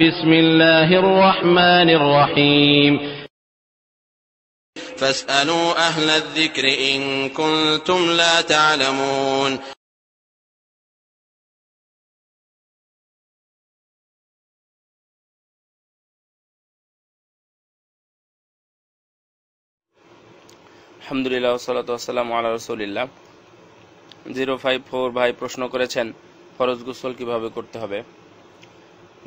بسم الله الرحمن الرحيم فاسألوا أهل الذكر إن كنتم لا تعلمون আলহামদুলিল্লাহ ওয়াসসালাতু ওয়াসসালামু আলা রাসূলিল্লাহ। 054 ভাই প্রশ্ন করেছেন ফরজ গোসল কিভাবে করতে হবে।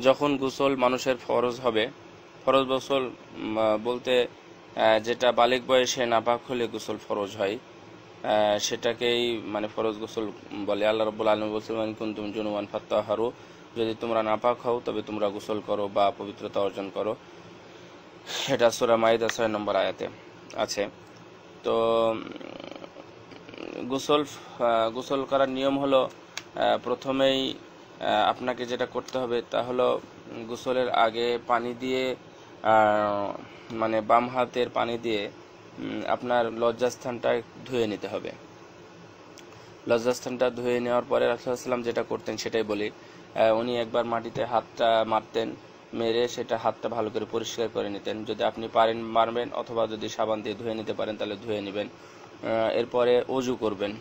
যখন গোসল মানুষের ফরজ হবে, ফরজ গোসল বলতে যেটা বালিগ বয়সে নাপাক হলে গোসল ফরজ হয়, সেটাকেই মানে ফরজ গোসল বলে। আল্লাহ রাব্বুল আলামিন বলেছেন মান কুনতুম জুনুবান ফাত্তাহারু, যদি তোমরা নাপাক হও তবে তোমরা গোসল করো বা পবিত্রতা অর্জন করো। এটা সূরা মাইদা 6 নম্বর আয়াতে আছে। তো গোসল করার নিয়ম হলো, প্রথমেই আপনাকে যেটা করতে হবে তা হলো গোসলের আগে পানি দিয়ে মানে বাম হাতের পানি দিয়ে আপনার লজ্জাস্থানটা ধুয়ে নিতে হবে। লজ্জাস্থানটা ধুয়ে নেওয়ার পরে রাসূলুল্লাহ সাল্লাল্লাহু আলাইহি ওয়াসাল্লাম যেটা করতেন সেটাই বলি। উনি একবার মাটিতে হাতটা মারতেন, মেরে সেটা হাতটা ভালো করে পরিষ্কার করে নিতেন। যদি আপনি পারেন মারবেন, অথবা যদি সাবান দিয়ে ধুয়ে নিতে পারেন তাহলে ধুয়ে নেবেন। এরপরে অজু করবেন,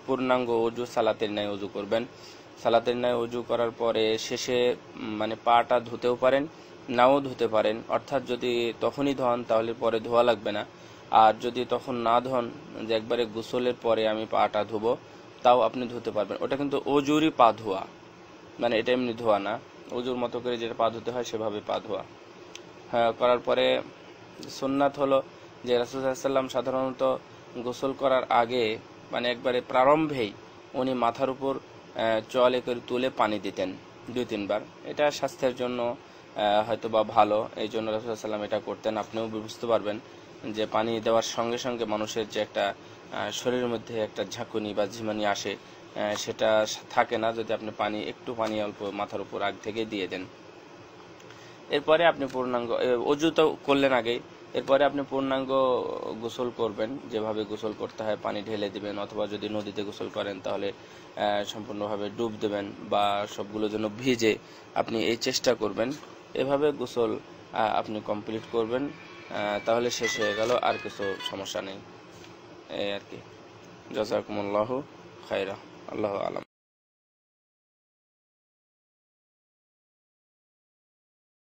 পূর্ণাঙ্গ অজু, সালাতের ন্যায় অজু করবেন। সালাতের ন্যায় অজু করার পরে শেষে মানে পাটা ধুতেও পারেন, নাও ধুতে পারেন। অর্থাৎ যদি তখনই ধোন তাহলে পরে ধোয়া লাগবে না, আর যদি তখন না ধোন, যে একবারে গোসলের পরে আমি পাটা ধুবো, তাও আপনি ধুতে পারবেন। ওটা কিন্তু অজুরই পা ধোয়া, মানে এটা এমনি ধোয়া না, অজুর মতো করে যেটা পা ধুতে হয় সেভাবে পা ধোয়া। হ্যাঁ, করার পরে সুন্নাত হলো যে রাসূলুল্লাহ সাল্লাল্লাহু আলাইহি ওয়াসাল্লাম সাধারণত গোসল করার আগে মানে একবারে প্রারম্ভেই উনি মাথার উপর চোয়ালে করে তুলে পানি দিতেন 2-3 বার। এটা স্বাস্থ্যের জন্য হয়তো বা ভালো, এই জন্য রাসূলুল্লাহ সাল্লাল্লাহু আলাইহি ওয়াসাল্লাম এটা করতেন। আপনিও বুঝতে পারবেন যে পানি দেওয়ার সঙ্গে সঙ্গে মানুষের যে একটা শরীরের মধ্যে একটা ঝাঁকুনি বা ঝিমানি আসে, সেটা থাকে না যদি আপনি একটু পানি অল্প মাথার উপর আগ থেকে দিয়ে দেন। এরপরে আপনি পূর্ণাঙ্গ অজু তো করলেন আগেই, এরপরে আপনি পূর্ণাঙ্গ গোসল করবেন। যেভাবে গোসল করতে হয় পানি ঢেলে দিবেন, অথবা যদি নদীতে গোসল করেন তাহলে সম্পূর্ণভাবে ডুব দেবেন, বা সবগুলো যেন ভিজে, আপনি এই চেষ্টা করবেন। এভাবে গোসল আপনি কমপ্লিট করবেন, তাহলে শেষ হয়ে গেল, আর কিছু সমস্যা নেই। এই আর কি। জাযাকুমুল্লাহু খায়রা। আল্লাহু আ'লাম।